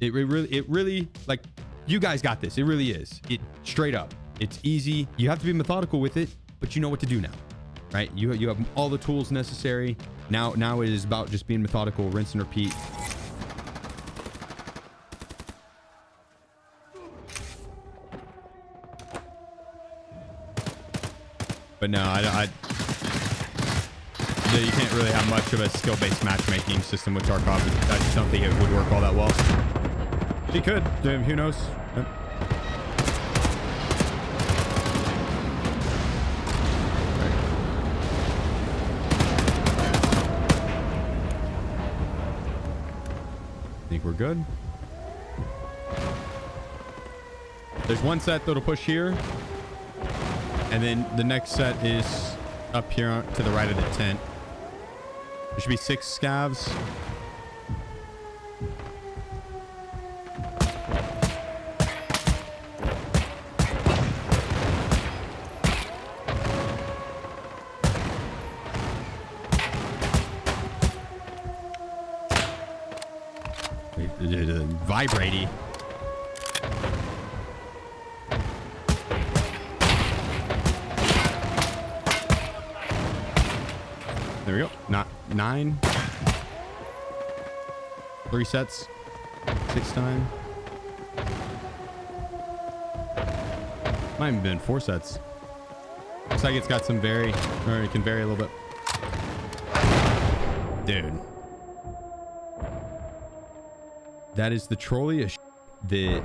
It really, like, you guys got this. It really is. It straight up. It's easy. You have to be methodical with it, but you know what to do now, right? You have all the tools necessary. Now it is about just being methodical, rinse and repeat. But no, you can't really have much of a skill-based matchmaking system with Tarkov. I just don't think it would work all that well. She could. Who knows? Yep. I think we're good. There's one set that'll push here. And then the next set is up here to the right of the tent. There should be 6 scavs. Vibrating. There we go. Not 9. 3 sets. 6 time. Might have been 4 sets. Looks like it's got some vary, or it can vary a little bit. Dude. That is the trolliest the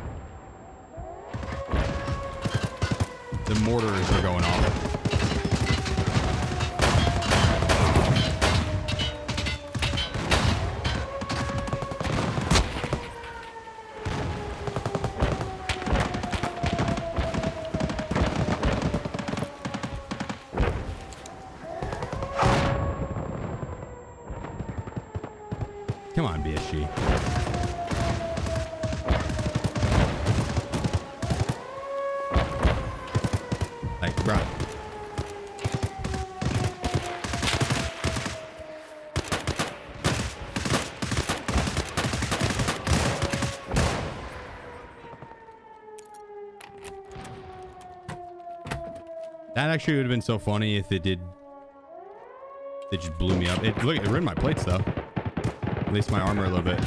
mortars are going off. Come on, BSG. Like, bro. That actually would have been so funny if it did. It just blew me up. Look, it ruined my plates though. At least my armor a little bit.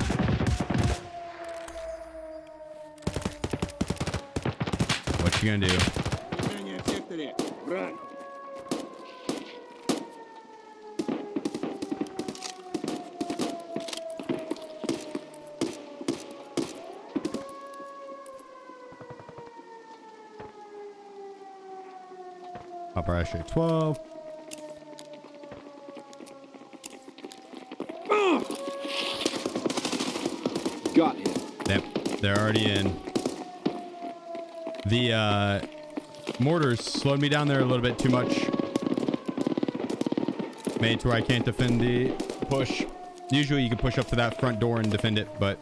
What you gonna do? Run. Operation 12. Got him. Yep, they're already in. The mortars slowed me down there a little bit too much. Made to where I can't defend the push. Usually you can push up to that front door and defend it, but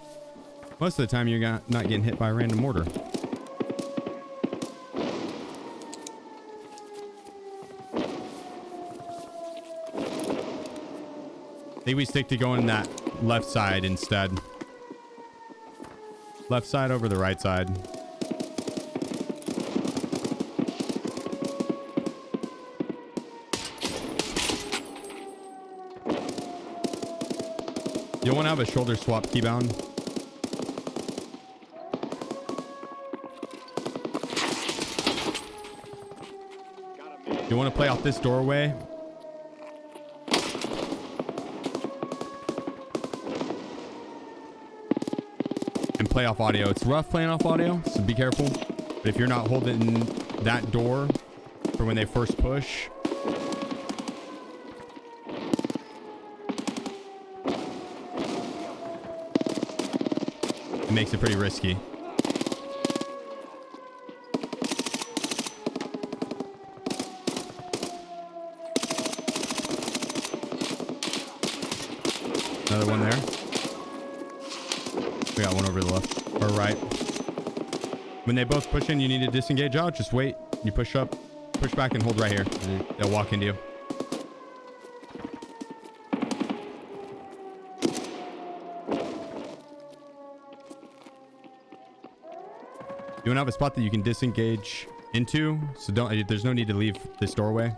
most of the time you're not getting hit by a random mortar. I think we stick to going that left side instead. Left side over the right side. You'll want to have a shoulder swap keybound. You want to play off this doorway. And play off audio. It's rough playing off audio, so be careful. But if you're not holding that door for when they first push, it makes it pretty risky. Another one there. We got one over the left or right. When they both push in, you need to disengage out. Just wait. You push up, push back, and hold right here. And they'll walk into you. You want to have a spot that you can disengage into, so don't. There's no need to leave this doorway.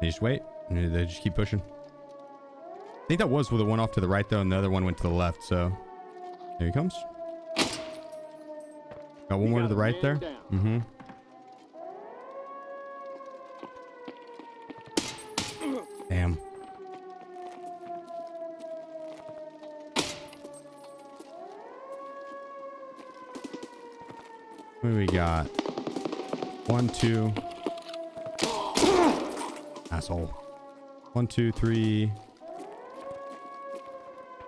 You just wait, and they just keep pushing. I think that was the one off to the right though, and the other one went to the left. So here he comes. Got one more to the right there. Mm-hmm. Damn. What do we got? 1, 2. Asshole. 1, 2, 3,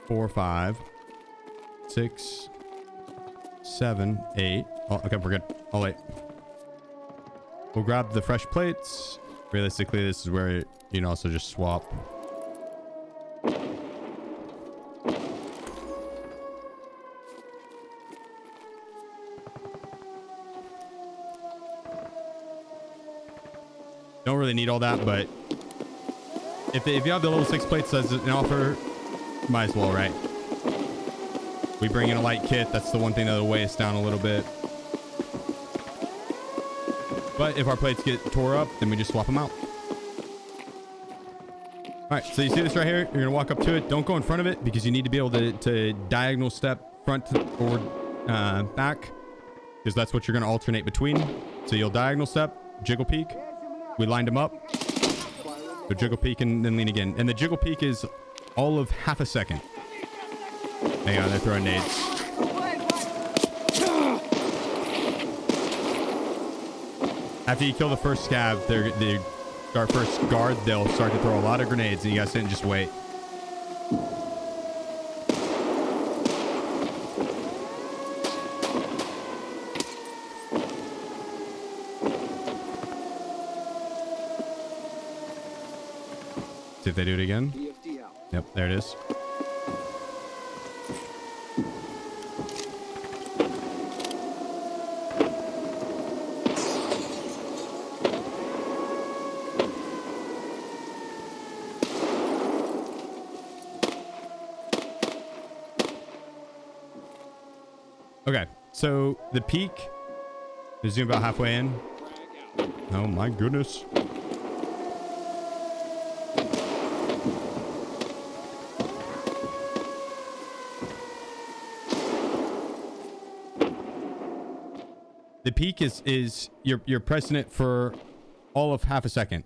4, 5, 6, 7, 8. Oh, okay, we're good. I'll wait. We'll grab the fresh plates. Realistically, this is where you can also just swap. Don't really need all that, but if you have the level 6 plates as an offer, might as well, right? We bring in a light kit. That's the one thing that'll weigh us down a little bit. But if our plates get tore up, then we just swap them out. All right, so you see this right here? You're going to walk up to it. Don't go in front of it because you need to be able to diagonal step front or back, because that's what you're going to alternate between. So you'll diagonal step, jiggle peek. We lined them up. So jiggle peek and then lean again. And the jiggle peek is all of half a second. Hang on, they're throwing nades. After you kill the first scab, our first guard, they'll start to throw a lot of grenades, and you guys sit and just wait. See if they do it again. Yep, there it is. Okay, so the peak is zoom about halfway in. Oh my goodness. The peak is you're pressing it for all of half a second.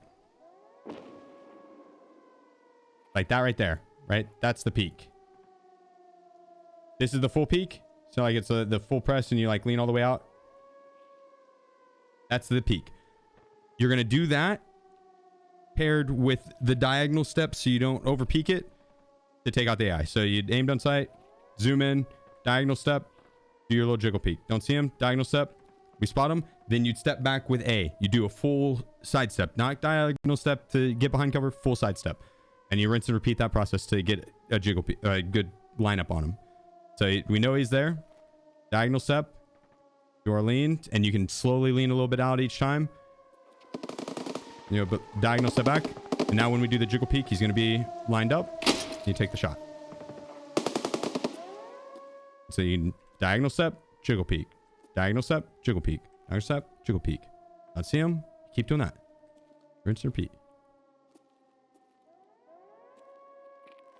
Like that right there, right? That's the peak. This is the full peak. So like it's the full press and you like lean all the way out. That's the peak. You're going to do that paired with the diagonal step so you don't over peak it to take out the AI. So you aim down sight, zoom in, diagonal step, do your little jiggle peek. Don't see him, diagonal step. We spot him. Then you'd step back with A. You do a full side step, not diagonal step to get behind cover, full side step. And you rinse and repeat that process to get a jiggle peek, a good lineup on him. So we know he's there. Diagonal step. You are leaned, and you can slowly lean a little bit out each time. You know, but diagonal step back. And now when we do the jiggle peek, he's going to be lined up. You take the shot. So you diagonal step, jiggle peek. Diagonal step, jiggle peek. Diagonal step, jiggle peek. Not see him. Keep doing that. Rinse and repeat.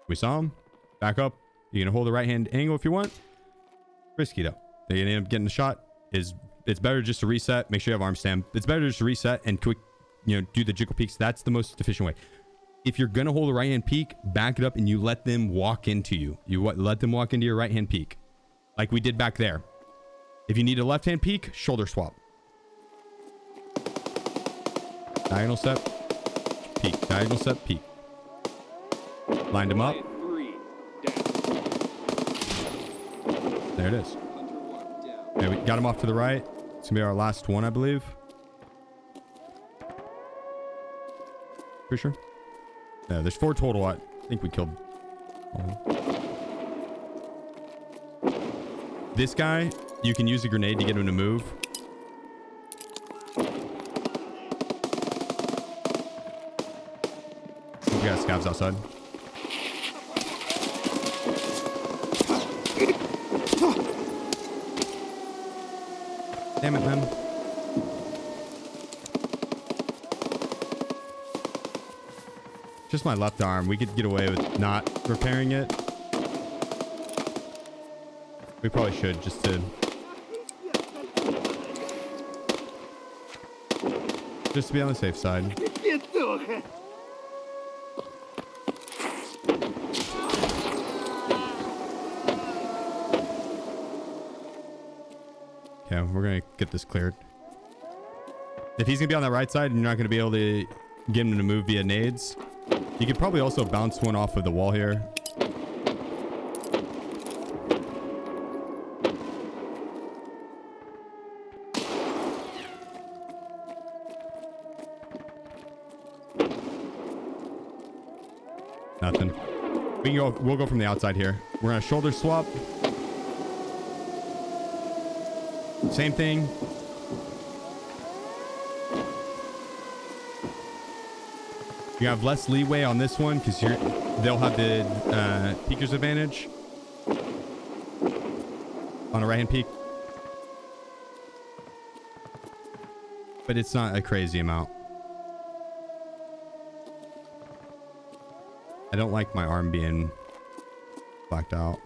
We saw him. Back up. You can hold the right hand angle if you want. Risky though. They end up getting the shot. It's better just to reset. Make sure you have arm stand. It's better just to reset and quick, do the jiggle peeks. That's the most efficient way. If you're gonna hold the right hand peek, back it up and you let them walk into you. Let them walk into your right hand peek, like we did back there. If you need a left hand peek, shoulder swap. Diagonal step, peek. Diagonal step, peek. Lined him up. There it is. Okay, we got him off to the right. It's gonna be our last one, I believe. Pretty sure. Yeah, there's 4 total. I think we killed this guy. You can use a grenade to get him to move. We got scavs outside. Damn it, man. Just my left arm. We could get away with not repairing it. We probably should just to be on the safe side. Okay, we're gonna get this cleared. If he's gonna be on the right side and you're not gonna be able to get him to move via nades, you could probably also bounce one off of the wall here. Nothing. We'll go from the outside here. We're gonna shoulder swap. Same thing. You have less leeway on this one because they'll have the peeker's advantage on a right hand peek, but it's not a crazy amount. I don't like my arm being blacked out.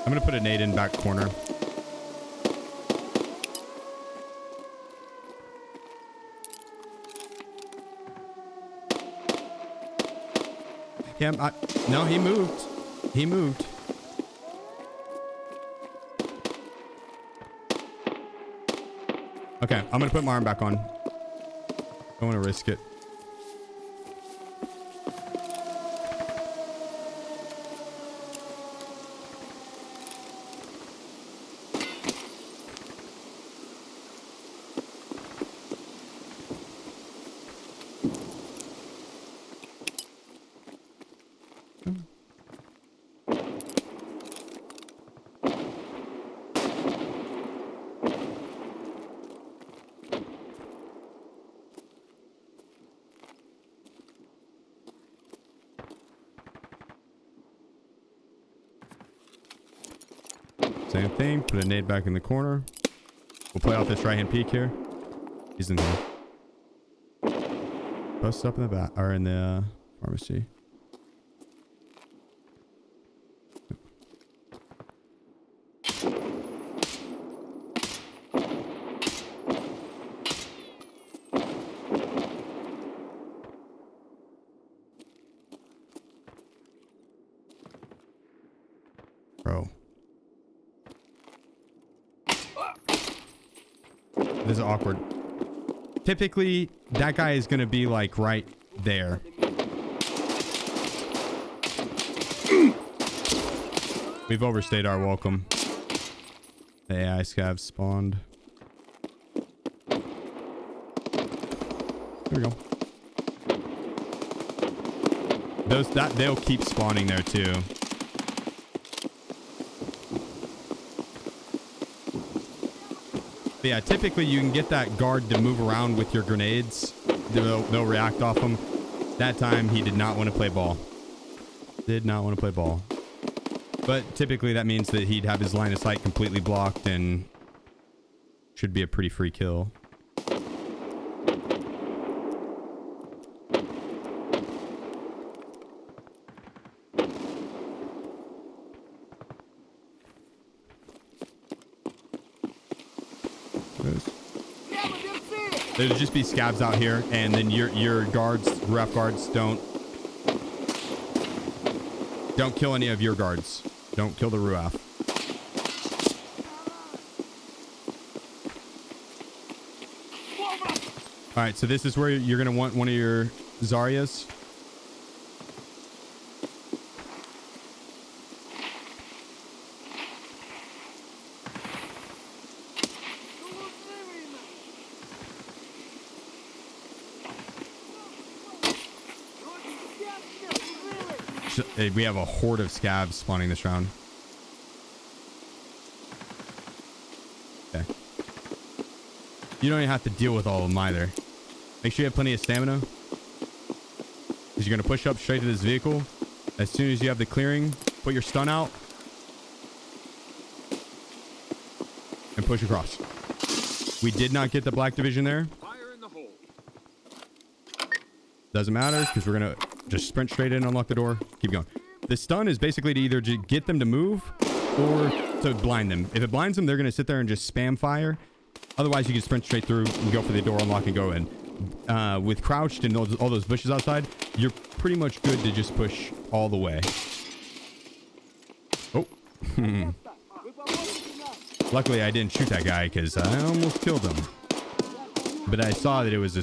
I'm gonna put a nade in back corner. Yeah, no, he moved. He moved. Okay, I'm gonna put my arm back on. Don't want to risk it. Same thing. Put a nade back in the corner. We'll play off this right hand peek here. He's in here. Post up in the back or in the pharmacy. Bro. This is awkward. Typically, that guy is going to be like right there. We've overstayed our welcome. The AI scav spawned. Here we go. They'll keep spawning there too. But yeah, typically you can get that guard to move around with your grenades. They'll react off them. That time he did not want to play ball. Did not want to play ball. But typically that means that he'd have his line of sight completely blocked and should be a pretty free kill. There'll just be scabs out here, and then your guards, ref guards, don't kill any of your guards. Don't kill the Ruaf. All right, so this is where you're gonna want one of your Zaryas. We have a horde of scavs spawning this round. Okay. You don't even have to deal with all of them either. Make sure you have plenty of stamina. Because you're going to push up straight to this vehicle. As soon as you have the clearing, put your stun out. And push across. We did not get the black division there. Fire in the hole. Doesn't matter because we're going to just sprint straight in, unlock the door, keep going. The stun is basically to either get them to move or to blind them. If it blinds them, they're going to sit there and just spam fire. Otherwise, you can sprint straight through and go for the door, unlock, and go in. With crouched and all those bushes outside, you're pretty much good to just push all the way. Oh. Luckily, I didn't shoot that guy because I almost killed him. But I saw that it was a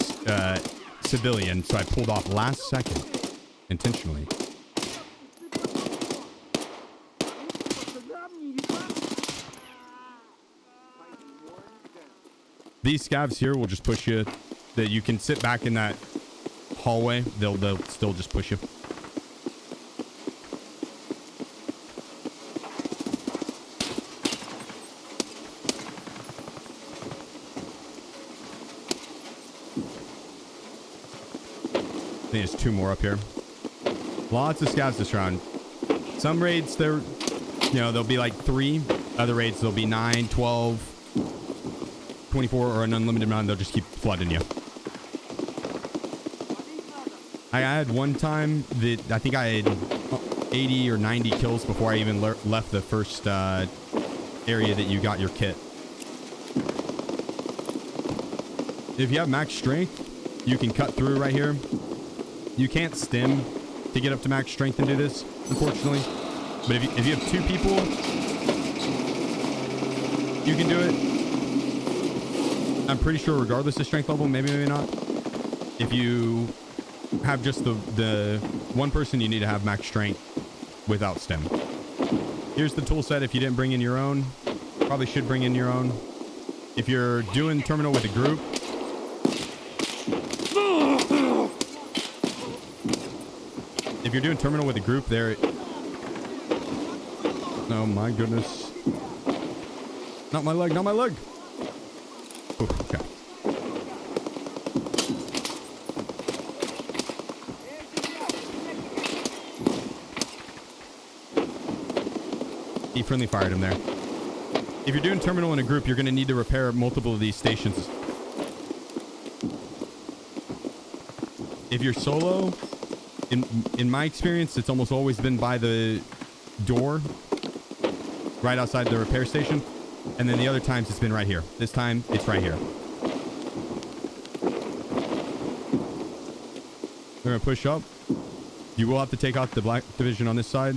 civilian, so I pulled off last second intentionally. These scavs here will just push you. That you can sit back in that hallway. They'll still just push you. I think there's 2 more up here. Lots of scavs this round. Some raids, they'll be like 3. Other raids, there'll be 9, 12, 24, or an unlimited amount. They'll just keep flooding you. I had one time that I think I had 80 or 90 kills before I even left the first area that you got your kit. If you have max strength, you can cut through right here. You can't stim to get up to max strength and do this, unfortunately. But if you have 2 people, you can do it. I'm pretty sure regardless of strength level, maybe not. If you have just the one person, you need to have max strength without stim. Here's the tool set if you didn't bring in your own. Probably should bring in your own. If you're doing terminal with a group, there... Oh my goodness. Not my leg, not my leg. Ooh, okay. He friendly fired him there. If you're doing terminal in a group, you're going to need to repair multiple of these stations. If you're solo, in my experience, it's almost always been by the door, right outside the repair station. And then the other times it's been right here. This time it's right here. We're going to push up. You will have to take out the black division on this side.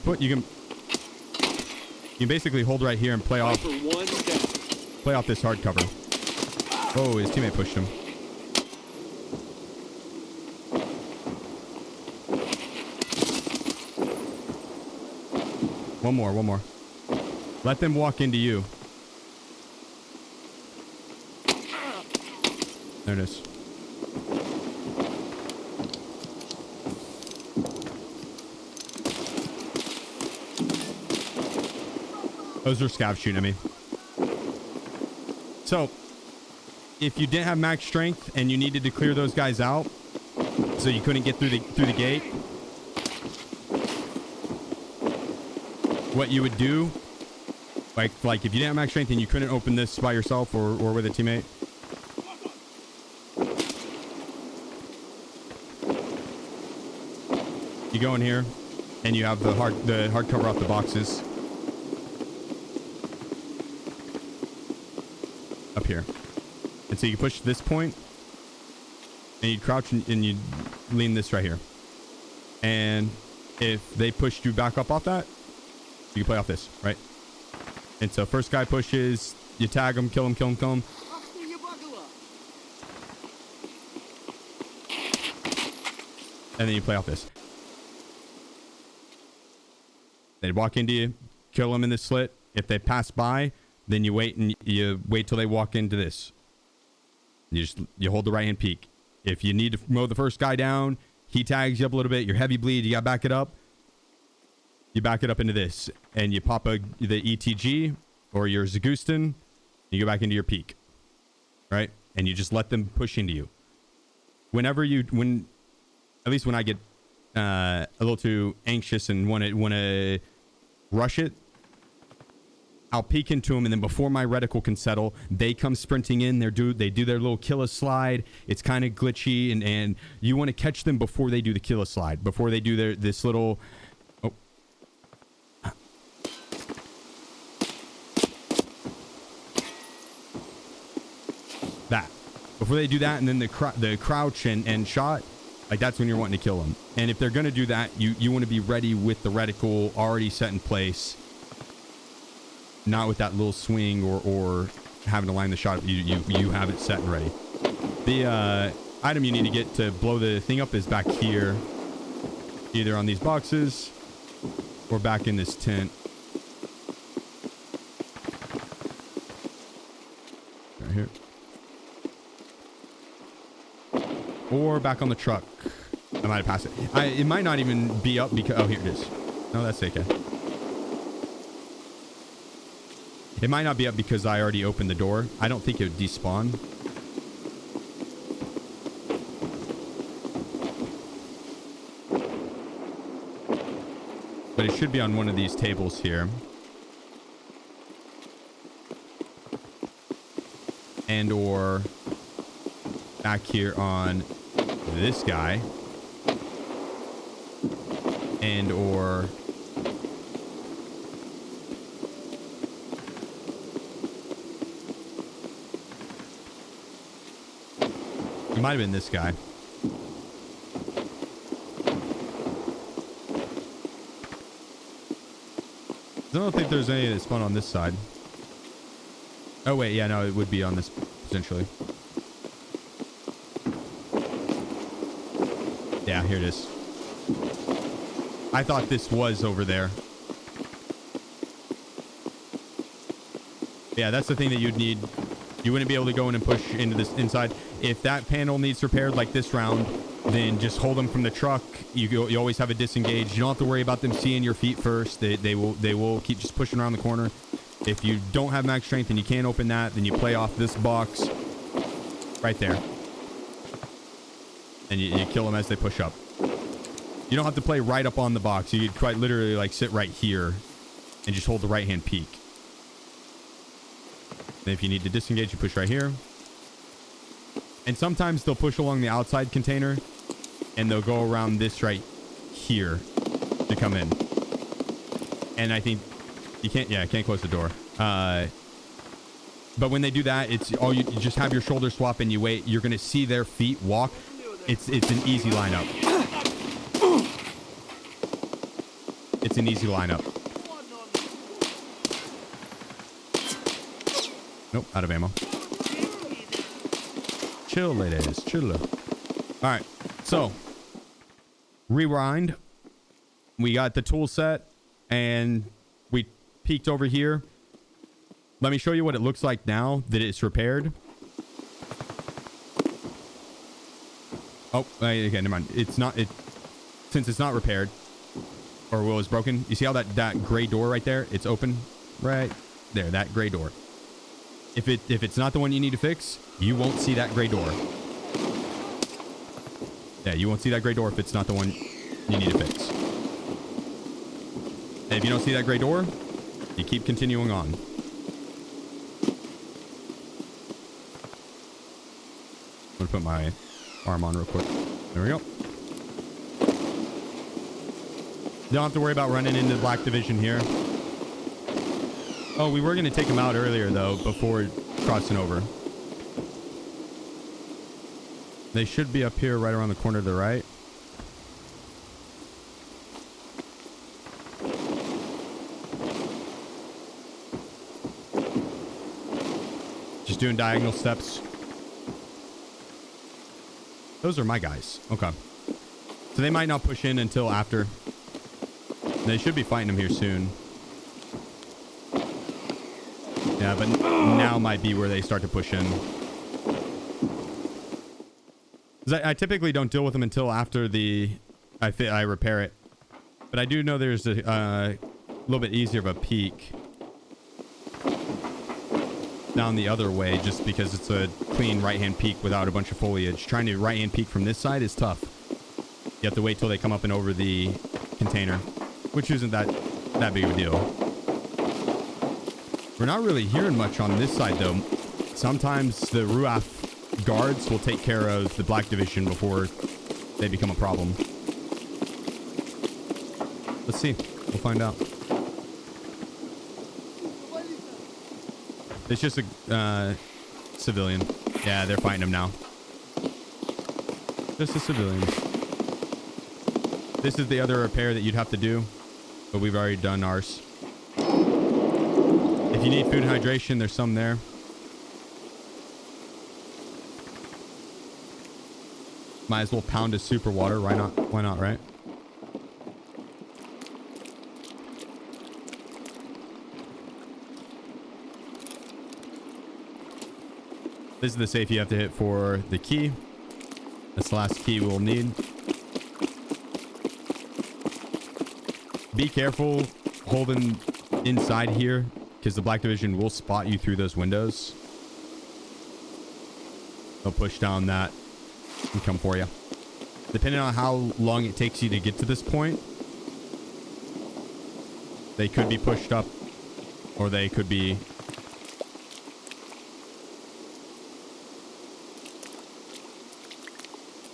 But you can basically hold right here and play off this hard cover. Oh, his teammate pushed him. One more. Let them walk into you. There it is. Those are scavs shooting at me. So, if you didn't have max strength and you needed to clear those guys out, so you couldn't get through the gate, what you would do, like if you didn't have max strength and you couldn't open this by yourself or with a teammate, you go in here and you have the hard cover off the boxes. Up here. And so you push this point and you crouch and you lean this right here. And if they pushed you back up off that, you can play off this, right? And so first guy pushes, you tag him, kill him. And then you play off this. They'd walk into you, kill them in this slit. If they pass by, then you wait and you wait till they walk into this. You hold the right hand peek. If you need to mow the first guy down, he tags you up a little bit. You're heavy bleed. You got to back it up. You back it up into this, and you pop the ETG or your Zagustin. You go back into your peak, right? And you just let them push into you. At least when I get a little too anxious and want to rush it, I'll peek into them, and then before my reticle can settle, they come sprinting in. They do their little killer slide. It's kind of glitchy, and you want to catch them before they do the killer slide, before they do this little. Oh. That. Before they do that, and then the crouch and shot, like that's when you're wanting to kill them. And if they're going to do that, you want to be ready with the reticle already set in place. Not with that little swing or having to line the shot. You have it set and ready. The item you need to get to blow the thing up is back here. Either on these boxes or back in this tent. Right here. Or back on the truck. I might have passed it. It might not even be up because... Oh, here it is. No, that's okay. It might not be up because I already opened the door. I don't think it would despawn. But it should be on one of these tables here. And or back here on this guy. And or... It might have been this guy. I don't think there's any that spawn on this side. Oh wait, yeah, no, it would be on this potentially. Yeah, here it is. I thought this was over there. Yeah, that's the thing that you'd need. You wouldn't be able to go in and push into this inside. If that panel needs repaired like this round, then just hold them from the truck. You always have a disengage. You don't have to worry about them seeing your feet first. They will keep just pushing around the corner. If you don't have max strength and you can't open that, then you play off this box right there. And you kill them as they push up. You don't have to play right up on the box. You could quite literally like sit right here and just hold the right hand peak. And if you need to disengage, you push right here. And sometimes they'll push along the outside container and they'll go around this right here to come in. And I think you can't, yeah, I can't close the door. But when they do that, it's all you just have your shoulder swap and you wait. You're going to see their feet walk. It's an easy lineup. It's an easy lineup. Nope, out of ammo. Chill, ladies. Chill. All right. So, rewind. We got the tool set, and we peeked over here. Let me show you what it looks like now that it's repaired. Oh, okay, never mind. It's not. Since it's not repaired, or was broken. You see how that gray door right there? It's open right there. That gray door. If it's not the one you need to fix, you won't see that gray door. Yeah, you won't see that gray door if it's not the one you need to fix. And if you don't see that gray door, you keep continuing on. I'm gonna put my arm on real quick. There we go. Don't have to worry about running into the Black Division here. Oh, we were going to take him out earlier, though, before crossing over. They should be up here right around the corner to the right. Just doing diagonal steps. Those are my guys. Okay. So they might not push in until after. They should be fighting them here soon. Yeah, but now might be where they start to push in. 'Cause I typically don't deal with them until after I repair it. But I do know there's a little bit easier of a peak down the other way, just because it's a clean right-hand peak without a bunch of foliage. Trying to right-hand peek from this side is tough. You have to wait till they come up and over the container, which isn't that big of a deal. We're not really hearing much on this side, though. Sometimes the Ruaf guards will take care of the Black Division before they become a problem. Let's see. We'll find out. It's just a civilian. Yeah, they're fighting him now. Just a civilian. This is the other repair that you'd have to do, but we've already done ours. If you need food and hydration, there's some there. Might as well pound a super water. Why not? Why not, right? This is the safe you have to hit for the key. That's the last key we'll need. Be careful holding inside here, because the Black Division will spot you through those windows. They'll push down that and come for you. Depending on how long it takes you to get to this point, they could be pushed up, or they could be...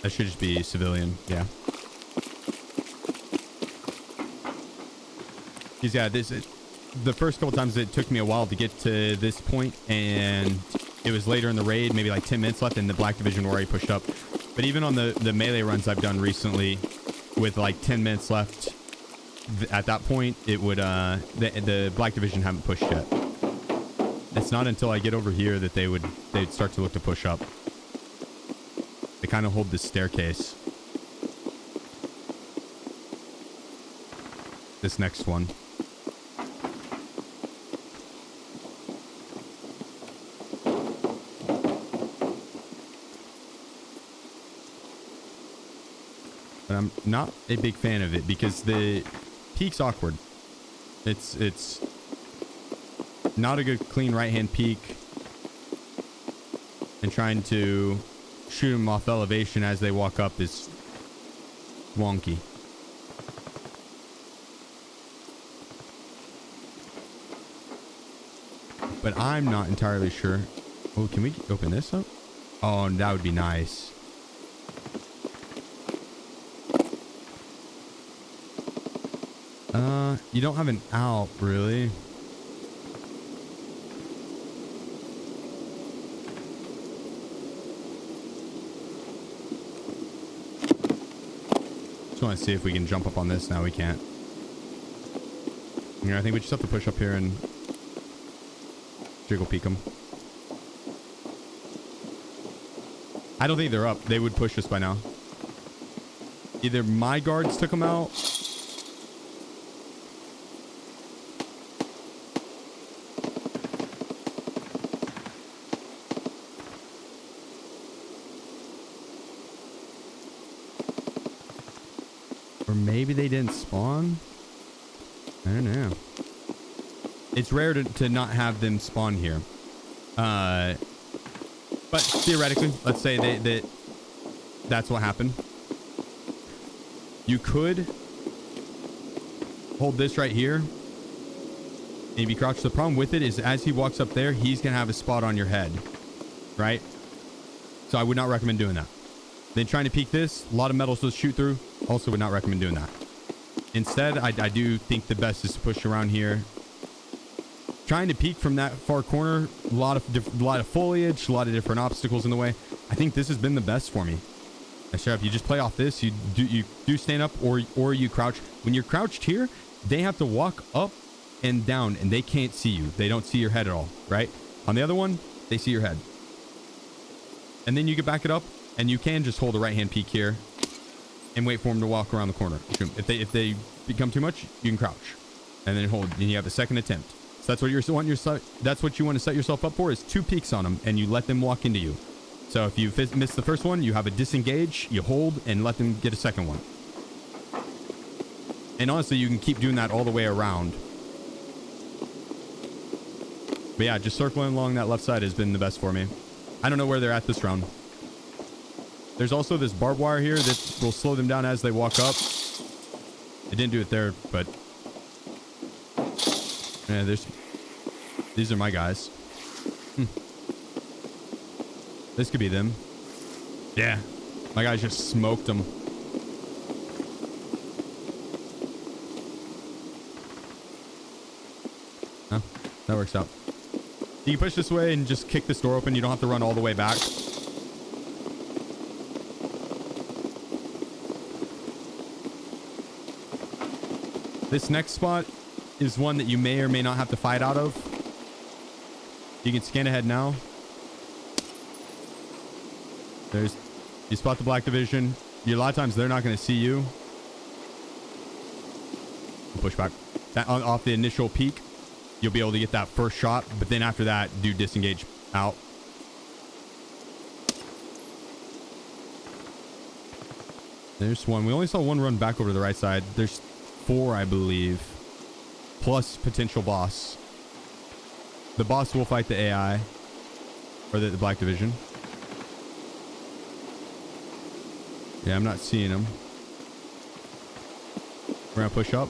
That should just be civilian, yeah. Because yeah, the first couple times it took me a while to get to this point, and it was later in the raid, maybe like 10 minutes left, and the Black Division were already pushed up. But even on the melee runs I've done recently, with like 10 minutes left, at that point, it would the Black Division haven't pushed yet. It's not until I get over here that they'd start to look to push up. They kind of hold this staircase. This next one. But I'm not a big fan of it because the peak's awkward. It's not a good clean right-hand peak. And trying to shoot them off elevation as they walk up is wonky. But I'm not entirely sure. Oh, can we open this up? Oh, that would be nice. You don't have an out, really. Just want to see if we can jump up on this. Now we can't. Yeah, I think we just have to push up here and jiggle peek them. I don't think they're up. They would push us by now. Either my guards took them out, or maybe they didn't spawn. I don't know. It's rare to not have them spawn here. But theoretically, let's say that's what happened. You could hold this right here and be crouched. The problem with it is as he walks up there, he's going to have a spot on your head, right? So I would not recommend doing that. Then trying to peek this, a lot of metals to shoot through. Also would not recommend doing that. Instead, I do think the best is to push around here. Trying to peek from that far corner, a lot of foliage, a lot of different obstacles in the way. I think this has been the best for me. If you just play off this, you do stand up or you crouch. When you're crouched here, they have to walk up and down, and they can't see you. They don't see your head at all, right? On the other one, they see your head. And then you can back it up, and you can just hold a right-hand peek here and wait for them to walk around the corner. If they become too much, you can crouch and then hold, and you have a second attempt. So that's what that's what you want to set yourself up for, is 2 peeks on them, and you let them walk into you. So if you miss the first one, you have a disengage, you hold, and let them get a second one. And honestly, you can keep doing that all the way around. But yeah, just circling along that left side has been the best for me. I don't know where they're at this round. There's also this barbed wire here that will slow them down as they walk up. It didn't do it there, but yeah, these are my guys. This could be them. Yeah, my guys just smoked them. Huh? That works out. You can push this way and just kick this door open. You don't have to run all the way back. This next spot is one that you may or may not have to fight out of. You can scan ahead now. You spot the black division. A lot of times they're not going to see you. Push back. Off the initial peak, you'll be able to get that first shot, but then after that, do disengage out. There's one. We only saw one run back over to the right side. There's 4, I believe, plus potential boss. The boss will fight the AI, or the black division. Yeah, I'm not seeing him. We're gonna push up.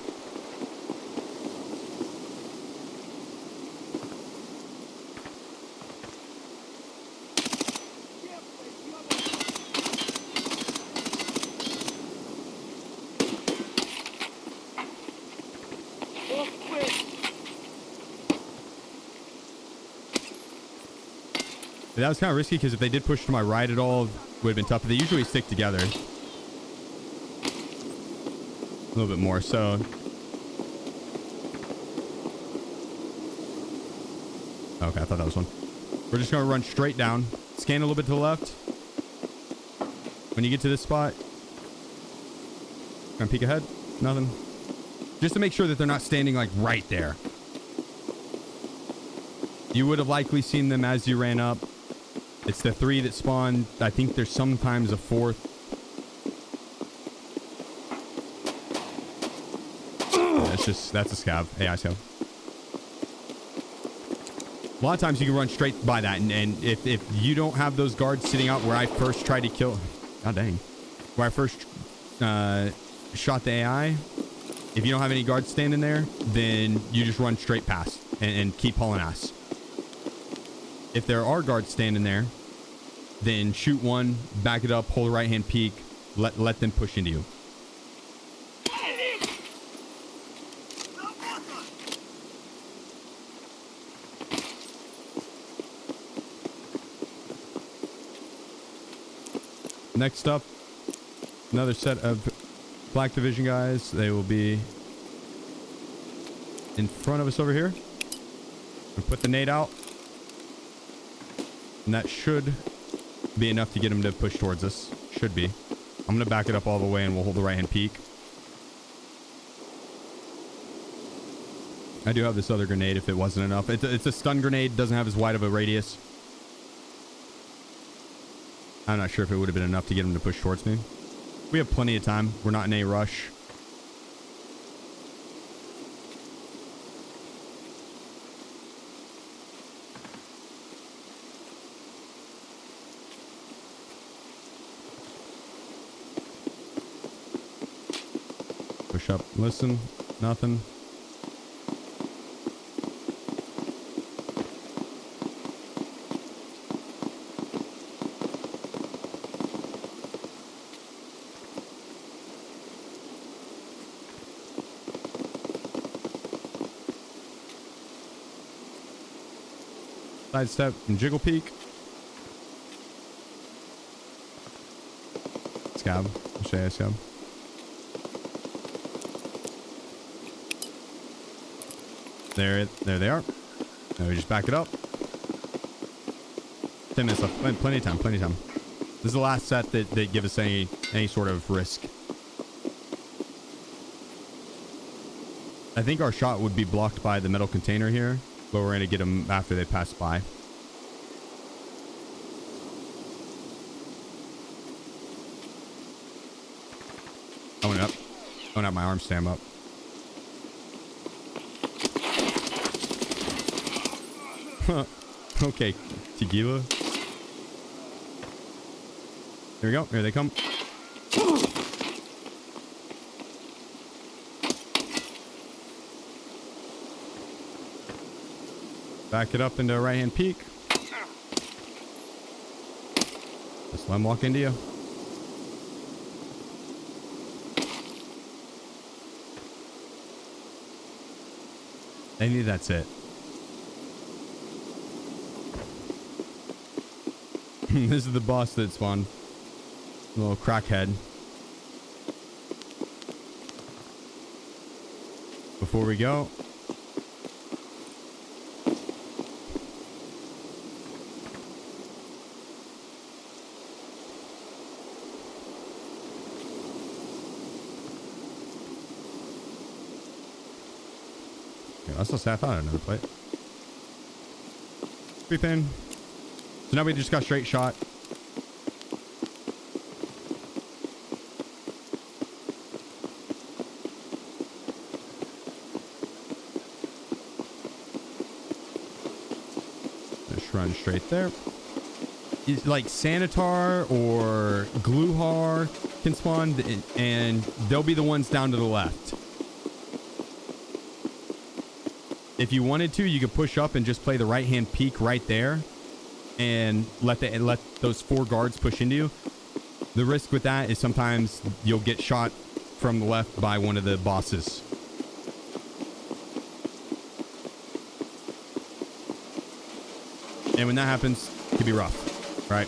That was kind of risky because if they did push to my right at all, it would have been tough. But they usually stick together a little bit more. So okay, I thought that was one. We're just gonna run straight down, scan a little bit to the left. When you get to this spot, gonna peek ahead. Nothing. Just to make sure that they're not standing like right there. You would have likely seen them as you ran up. It's the 3 that spawned. I think there's sometimes a 4th. That's a scav. AI scav. A lot of times you can run straight by that. And if you don't have those guards sitting out where I first tried to kill, god dang, where I first shot the AI, if you don't have any guards standing there, then you just run straight past and keep hauling ass. If there are guards standing there, then shoot one, back it up, hold the right hand peek, let them push into you. Next up, another set of Black Division guys. They will be in front of us over here. We'll put the nade out. And that should be enough to get him to push towards us. Should be. I'm going to back it up all the way and we'll hold the right hand peak. I do have this other grenade if it wasn't enough. It's a stun grenade. Doesn't have as wide of a radius. I'm not sure if it would have been enough to get him to push towards me. We have plenty of time. We're not in a rush. Push up. Listen. Nothing. Side step and jiggle peek. Scab. I'll show you a scab. There they are. Now we just back it up. 10 minutes left. Plenty of time. Plenty of time. This is the last set that give us any sort of risk. I think our shot would be blocked by the metal container here, but we're going to get them after they pass by. I went up. I don't have my arm stand up. Okay, tequila. Here we go. Here they come. Back it up into a right-hand peak. Just let them walk into you. Maybe that's it. This is the boss that spawned. A little crackhead. Before we go. Yeah, let's just half out another plate. Creep in. So now we just got straight shot. Just run straight there. It's like Sanitar or Gluhar can spawn, and they'll be the ones down to the left. If you wanted to, you could push up and just play the right-hand peak right there and let those 4 guards push into you. The risk with that is sometimes you'll get shot from the left by one of the bosses. And when that happens, it can be rough, right?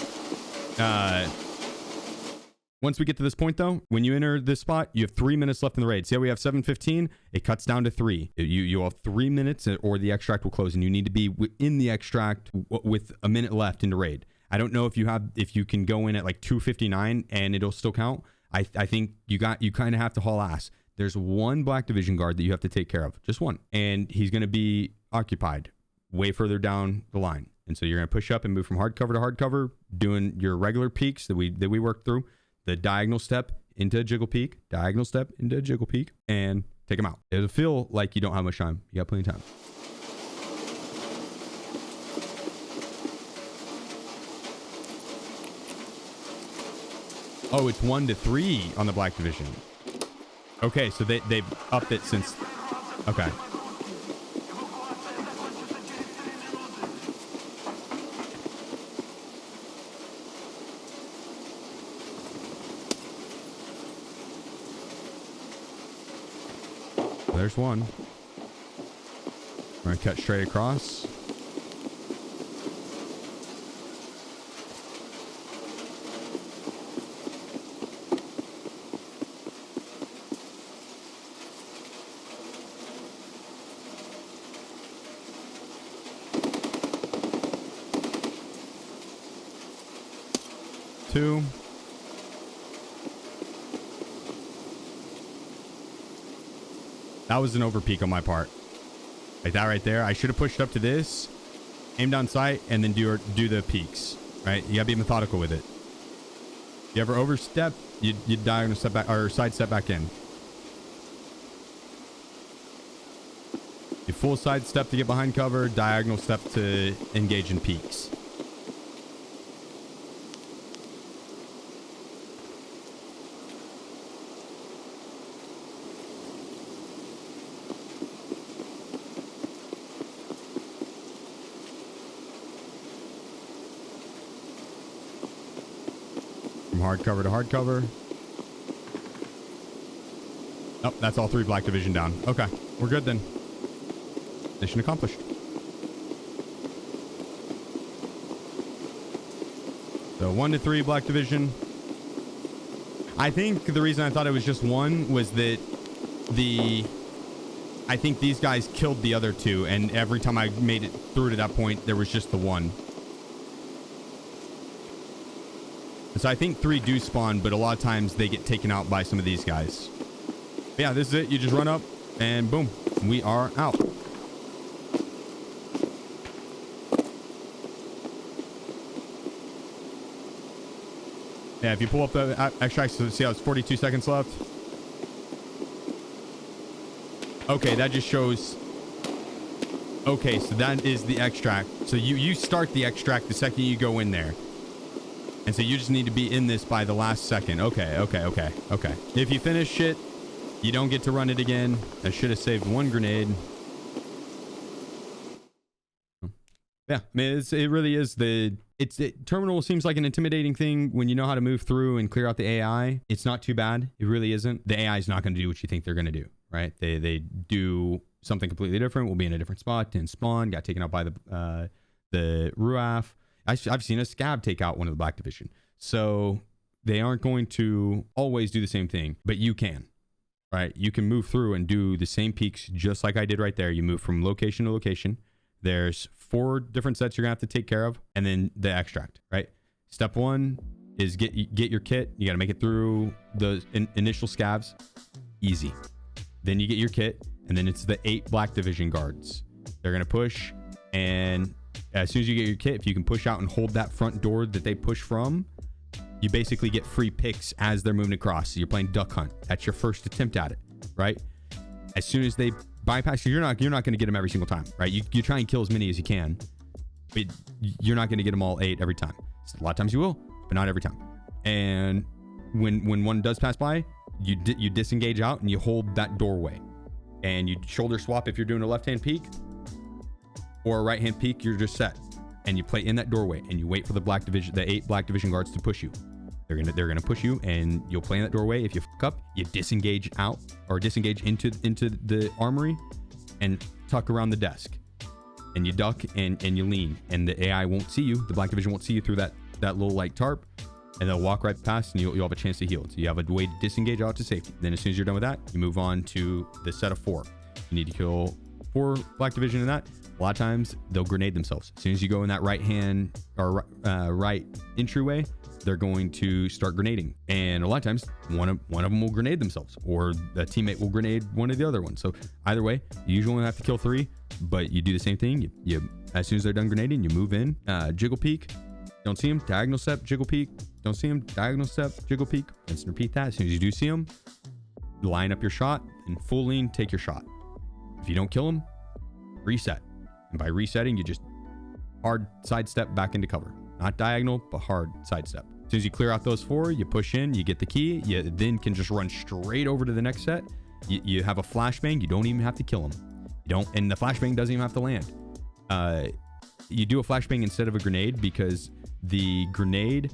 Once we get to this point, though, when you enter this spot, you have 3 minutes left in the raid. See how we have 7:15? It cuts down to 3. You have 3 minutes or the extract will close, and you need to be in the extract with a minute left in the raid. I don't know if you can go in at like 2:59 and it'll still count. I think you kind of have to haul ass. There's one Black Division guard that you have to take care of, just one, and he's going to be occupied way further down the line. And so you're going to push up and move from hardcover to hardcover, doing your regular peaks that we worked through. The diagonal step into a jiggle peak, diagonal step into a jiggle peak, and take them out. It'll feel like you don't have much time. You got plenty of time. Oh, it's 1 to 3 on the Black Division. Okay, so they've upped it since. Okay. There's one. We're going to cut straight across. Two. That was an overpeak on my part. Like that right there. I should have pushed up to this, aim down sight, and then do the peaks. Right? You gotta be methodical with it. You ever overstep, you diagonal step back or side step back in. You full side step to get behind cover, diagonal step to engage in peaks. Hardcover to hardcover. Oh, that's all 3 Black Division down. Okay, we're good then. Mission accomplished. So 1 to 3 Black Division. I think the reason I thought it was just 1 was that I think these guys killed the other 2, and every time I made it through to that point, there was just the 1. So I think 3 do spawn, but a lot of times they get taken out by some of these guys. But yeah, this is it. You just run up and boom, We are out. Yeah, if you pull up the extract, so see how it's 42 seconds left. Okay, that just shows. Okay, so that is the extract. So you start the extract the second you go in there. And so you just need to be in this by the last second. Okay. If you finish it, you don't get to run it again. I should have saved one grenade. Yeah, I mean, it really is terminal seems like an intimidating thing when you know how to move through and clear out the AI. It's not too bad. It really isn't. The AI is not going to do what you think they're going to do, right? They do something completely different. We'll be in a different spot. Didn't spawn. Got taken out by the Ruaf. I've seen a scab take out one of the Black Division. So they aren't going to always do the same thing, but you can, right? You can move through and do the same peaks just like I did right there. You move from location to location. There's 4 different sets you're gonna have to take care of, and then the extract, right? Step 1 is get your kit. You gotta make it through the initial scavs. Easy. Then you get your kit, and then it's the 8 Black Division guards. They're gonna push, and as soon as you get your kit, if you can push out and hold that front door that they push from, you basically get free picks as they're moving across. So you're playing duck hunt. That's your first attempt at it, right? As soon as they bypass you, you're not going to get them every single time, right? You try and kill as many as you can, but you're not going to get them all 8 every time. So a lot of times you will, but not every time. And when one does pass by, you disengage out and you hold that doorway, and you shoulder swap if you're doing a left-hand peek, or a right-hand peek. You're just set, and you play in that doorway, and you wait for the 8 Black Division guards to push you. They're gonna push you, and you'll play in that doorway. If you fuck up, you disengage out, or disengage into the armory, and tuck around the desk, and you duck and you lean, and the AI won't see you. The Black Division won't see you through that little like tarp, and they'll walk right past, and you'll have a chance to heal. So you have a way to disengage out to safety. Then as soon as you're done with that, you move on to the set of 4. You need to kill 4 Black Division in that. A lot of times they'll grenade themselves. As soon as you go in that right hand or right entryway, they're going to start grenading, and a lot of times one of them will grenade themselves, or the teammate will grenade one of the other ones. So either way, you usually only have to kill 3, but you do the same thing. You as soon as they're done grenading, you move in, jiggle peek, don't see them, diagonal step, jiggle peek, don't see them, diagonal step, jiggle peek, rinse and repeat that. As soon as you do see them, line up your shot and full lean, take your shot. If you don't kill them, reset, and by resetting, you just hard sidestep back into cover. Not diagonal, but hard sidestep. As soon as you clear out those 4, you push in, you get the key, you then can just run straight over to the next set. You have a flashbang, you don't even have to kill them. And the flashbang doesn't even have to land. You do a flashbang instead of a grenade, because the grenade,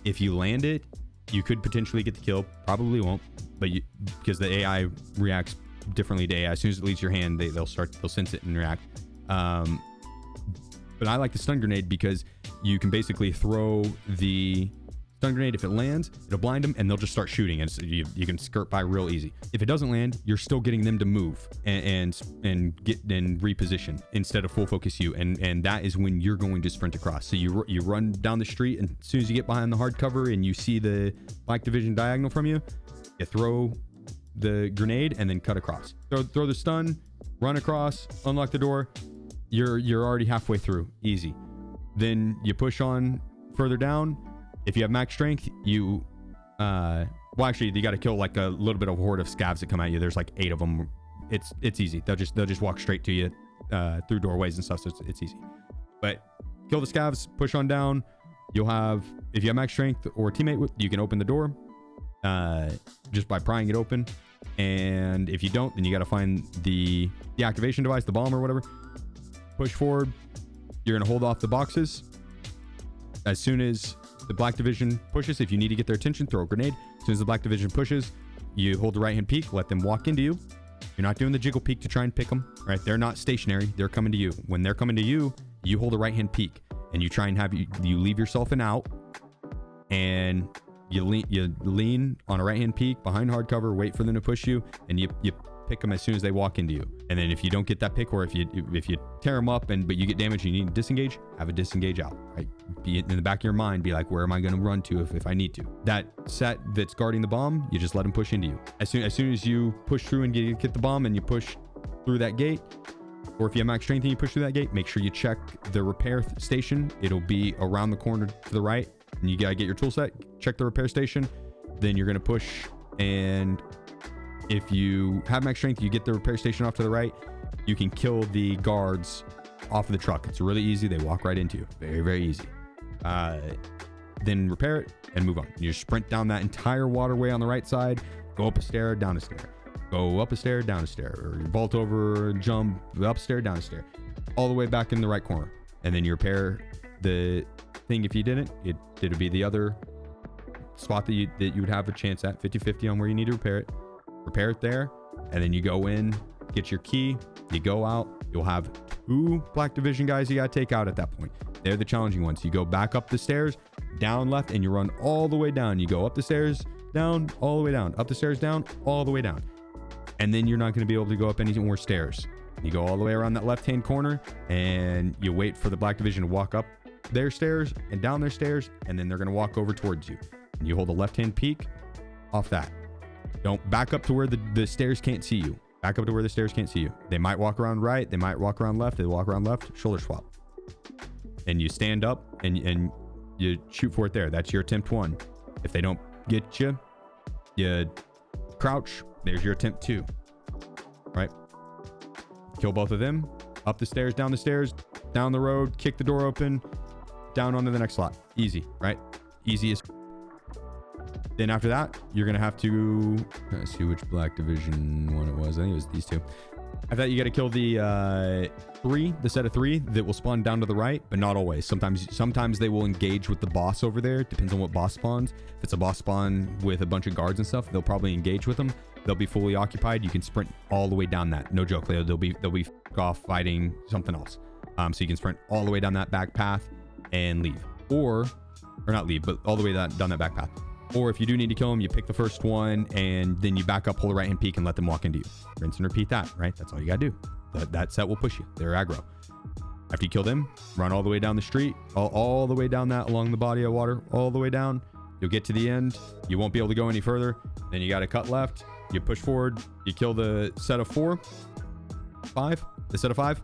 if you land it, you could potentially get the kill. Probably won't, but because the AI reacts differently to AI. As soon as it leaves your hand, they'll sense it and react. But I like the stun grenade because you can basically throw the stun grenade. If it lands, it'll blind them, and they'll just start shooting, and so you can skirt by real easy. If it doesn't land, you're still getting them to move and reposition instead of full focus you, and that is when you're going to sprint across. So you run down the street, and as soon as you get behind the hard cover and you see the Black Division diagonal from you, you throw the grenade and then cut across. Throw the stun, run across, unlock the door. You're already halfway through. Easy. Then you push on further down. If you have max strength, you actually you got to kill like a little bit of a horde of scavs that come at you. There's like 8 of them. It's easy. They'll just walk straight to you through doorways and stuff. So it's easy. But kill the scavs, push on down. You'll have, if you have max strength or a teammate, you can open the door just by prying it open. And if you don't, then you got to find the activation device, the bomb or whatever. Push forward. You're going to hold off the boxes. As soon as the Black Division pushes, if you need to get their attention, throw a grenade. As soon as the Black Division pushes, you hold the right hand peek, let them walk into you. You're not doing the jiggle peek to try and pick them, right? They're not stationary. They're coming to you. When they're coming to you, you hold the right hand peek, and you try and you leave yourself an out, and you lean on a right hand peek behind hard cover, wait for them to push you, and you pick them as soon as they walk into you. And then if you don't get that pick, or if you tear them up but you get damaged and you need to disengage, have a disengage out, right? Be in the back of your mind, be like, where am I going to run to if I need to? That set that's guarding the bomb, you just let them push into you. As soon as you push through and get the bomb, and you push through that gate, or if you have max strength and you push through that gate, make sure you check the repair station. It'll be around the corner to the right, and you gotta get your tool set, check the repair station. Then you're gonna push, and if you have max strength, you get the repair station off to the right, you can kill the guards off of the truck. It's really easy. They walk right into you. Very, very easy. Then repair it and move on. You sprint down that entire waterway on the right side, go up a stair, down a stair, go up a stair, down a stair, or you vault over, jump up a stair, down a stair, all the way back in the right corner. And then you repair the thing. If you didn't, it'll be the other spot that you would have a chance at, 50-50 on where you need to repair it there. And then you go in, get your key, you go out, you'll have 2 Black Division guys you gotta take out at that point. They're the challenging ones. You go back up the stairs, down left, and you run all the way down. You go up the stairs, down, all the way down, up the stairs, down, all the way down. And then you're not going to be able to go up any more stairs. You go all the way around that left-hand corner, and you wait for the Black Division to walk up their stairs and down their stairs, and then they're going to walk over towards you. And you hold the left-hand peak off that. Don't back up to where the stairs can't see you. Back up to where the stairs can't see you. They might walk around right. They might walk around left. They walk around left. Shoulder swap. And you stand up and you shoot for it there. That's your attempt 1. If they don't get you, you crouch. There's your attempt 2. Right? Kill both of them. Up the stairs, down the road, kick the door open, down onto the next slot. Easy, right? Easiest. Then after that, you're going to have to... Let's see which Black Division one it was. I think it was these 2. After that, you got to kill the 3, the set of 3 that will spawn down to the right, but not always. Sometimes they will engage with the boss over there. Depends on what boss spawns. If it's a boss spawn with a bunch of guards and stuff, they'll probably engage with them. They'll be fully occupied. You can sprint all the way down that. No joke. They'll be off fighting something else. So you can sprint all the way down that back path and leave, or not leave, but all the way down that back path. Or if you do need to kill them, you pick the first one and then you back up, hold the right hand peak, and let them walk into you. Rinse and repeat that, right? That's all you gotta do. That set will push you. They're aggro. After you kill them, run all the way down the street, all the way down that along the body of water, all the way down. You'll get to the end. You won't be able to go any further. Then you gotta cut left. You push forward. You kill the set of 5. The set of 5.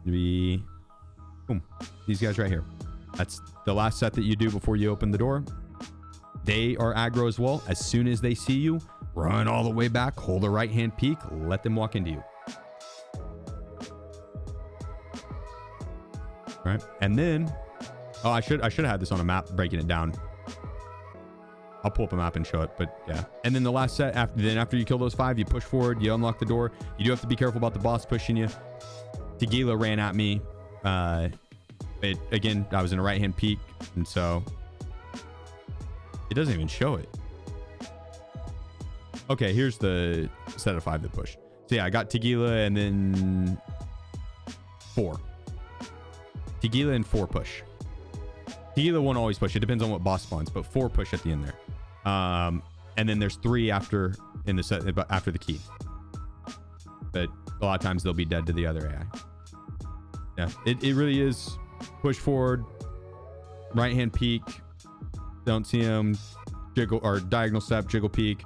Boom. These guys right here. That's the last set that you do before you open the door. They are aggro as well. As soon as they see you, run all the way back, hold a right hand peak, let them walk into you. All right. And then, I should have had this on a map, breaking it down. I'll pull up a map and show it, but yeah. And then the last set, after you kill those 5, you push forward, you unlock the door. You do have to be careful about the boss pushing you. Tegila ran at me. Again, I was in a right hand peak, and so it doesn't even show it. Okay, here's the set of 5 that pushed. So yeah, I got Tegila and then 4. Tegila and 4 push. Tegila won't always push. It depends on what boss spawns, but 4 push at the end there. And then there's 3 after in the set after the key. But a lot of times they'll be dead to the other AI. Yeah, it really is push forward, right hand peak. Don't see him, jiggle or diagonal step, jiggle peek,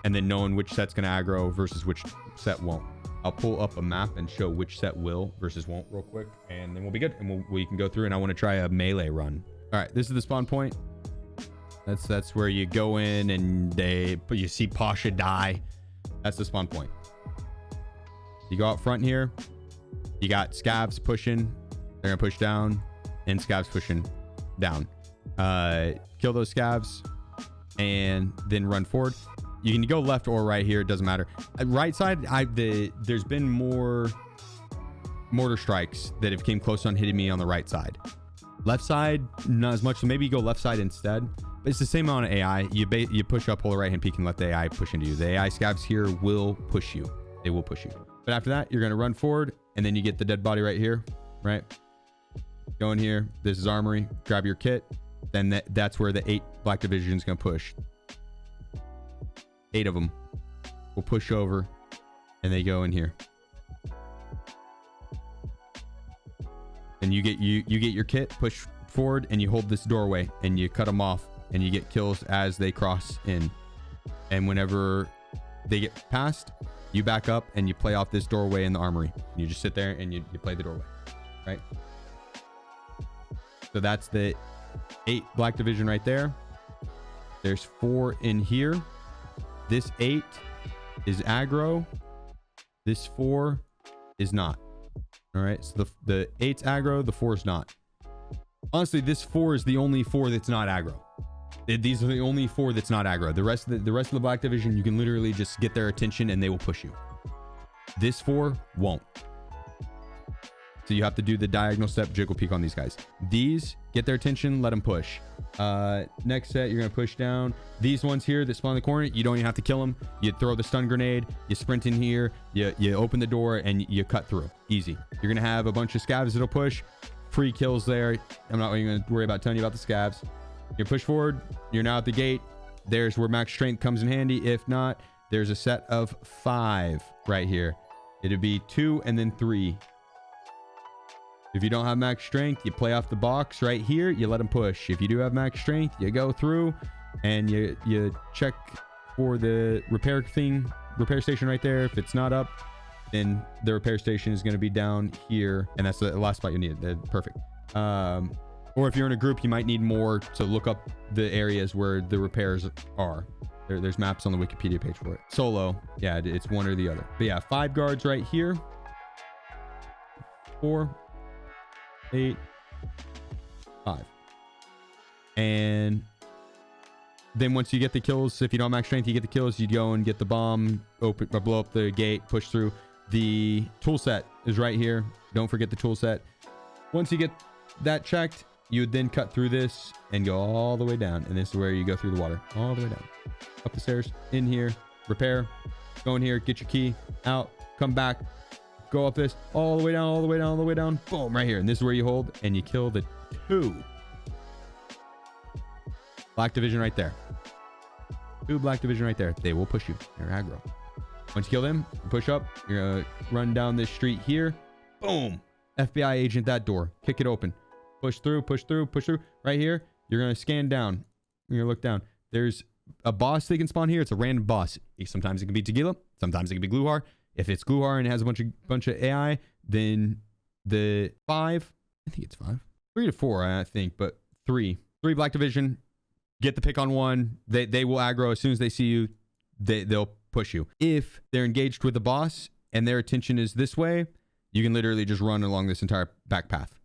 and then knowing which set's going to aggro versus which set won't. I'll pull up a map and show which set will versus won't real quick, and then we'll be good. And we can go through, and I want to try a melee run. All right, this is the spawn point. That's where you go in and you see Pasha die. That's the spawn point. You go out front here. You got scavs pushing. They're going to push down, and scavs pushing down. Kill those scavs and then run forward. You can go left or right here, it doesn't matter. Right side, there's been more mortar strikes that have came close on hitting me on the right side. Left side, not as much, so maybe you go left side instead. But it's the same amount of AI. You push up, hold the right hand peak, and let the AI push into you. The AI scavs here will push you. They will push you. But after that, you're going to run forward, and then you get the dead body right here, right? Go in here. This is armory. Grab your kit. Then that's where the 8 Black Division is going to push. 8 of them will push over, and they go in here. And you get your kit, push forward, and you hold this doorway, and you cut them off, and you get kills as they cross in. And whenever they get past, You back up and you play off this doorway in the armory. You just sit there and you play the doorway, right? So that's the 8 black division right there. There's 4 in here. This 8 is aggro. This 4 is not. All right. So the 8's aggro, the 4's not. Honestly, this 4 is the only 4 that's not aggro. These are the only 4 that's not aggro. The rest of the black division, you can literally just get their attention and they will push you. This 4 won't. So you have to do the diagonal step jiggle peek on these guys. These get their attention, let them push. Next set, you're gonna push down. These ones here that spawn in the corner, you don't even have to kill them. You throw the stun grenade, you sprint in here, you open the door and you cut through. Easy. You're gonna have a bunch of scavs that'll push. Free kills there. I'm not even gonna worry about telling you about the scavs. You push forward, you're now at the gate. There's where max strength comes in handy. If not, there's a set of 5 right here. It'd be 2 and then 3. If you don't have max strength, you play off the box right here. You let them push. If you do have max strength, you go through and you check for the repair station right there. If it's not up, then the repair station is going to be down here. And that's the last spot you need. Perfect. Or if you're in a group, you might need more to look up the areas where the repairs are. There's maps on the Wikipedia page for it. Solo, yeah, it's one or the other. But yeah, 5 guards right here. 4, 8, 5. And then once you get the kills, if you don't have max strength, you get the kills, you go and get the bomb, open or blow up the gate, push through. The tool set is right here. Don't forget the tool set. Once you get that checked, you would then cut through this and go all the way down. And this is where you go through the water, all the way down, up the stairs, in here, repair, go in here, get your key, out, come back, go up this, all the way down, all the way down, all the way down, boom, right here. And this is where you hold and you kill the 2 black division right there. 2 black division right there. They will push you. They're aggro. Once you kill them, you push up, you're gonna run down this street here, boom, FBI agent that door, kick it open. Push through, push through, push through. Right here, you're going to scan down. You're going to look down. There's a boss that can spawn here. It's a random boss. Sometimes it can be Tequila. Sometimes it can be Gluhar. If it's Gluhar and it has a bunch of AI, then the 5, I think it's 5. 3 to 4, I think, but 3 black division. Get the pick on 1. They will aggro as soon as they see you. They'll push you. If they're engaged with the boss and their attention is this way, you can literally just run along this entire back path.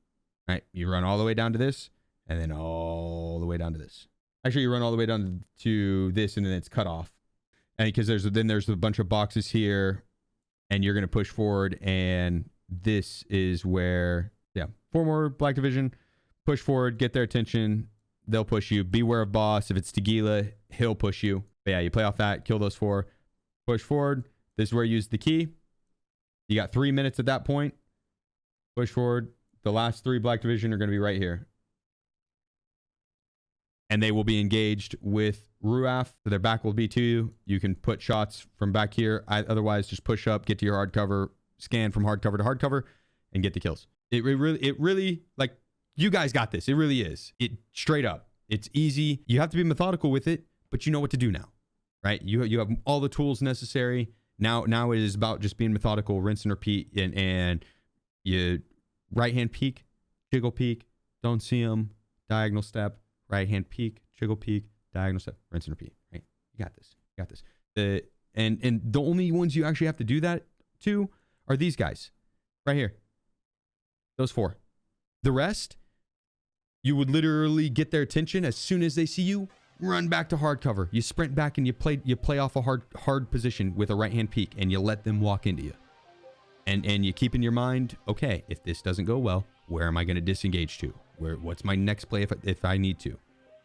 Right, you run all the way down to this, and then all the way down to this. Actually, you run all the way down to this, and then it's cut off. And because there's a bunch of boxes here, and you're gonna push forward, and this is where, yeah, 4 more black division. Push forward, get their attention. They'll push you. Beware of boss. If it's Tequila, he'll push you. But yeah, you play off that, kill those 4, push forward. This is where you use the key. You got 3 minutes at that point. Push forward. The last 3 black division are going to be right here. And they will be engaged with Ruaf. So their back will be to you. You can put shots from back here. Otherwise, just push up, get to your hard cover, scan from hard cover to hard cover, and get the kills. It really, like, you guys got this. It really is. It straight up. It's easy. You have to be methodical with it, but you know what to do now, right? You have all the tools necessary. Now it is about just being methodical, rinse and repeat, and you right hand peek, jiggle peek, don't see them, diagonal step, right hand peek, jiggle peek, diagonal step, rinse and repeat. Right? You got this. You got this. And the only ones you actually have to do that to are these guys right here. Those 4. The rest, you would literally get their attention as soon as they see you. Run back to hard cover. You sprint back and you play off a hard position with a right hand peek, and you let them walk into you. And you keep in your mind, okay, if this doesn't go well, where am I going to disengage to? What's my next play if I need to?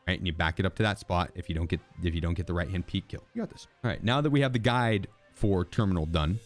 Right? And you back it up to that spot if you don't get the right hand peek kill. You got this. All right, now that we have the guide for terminal done,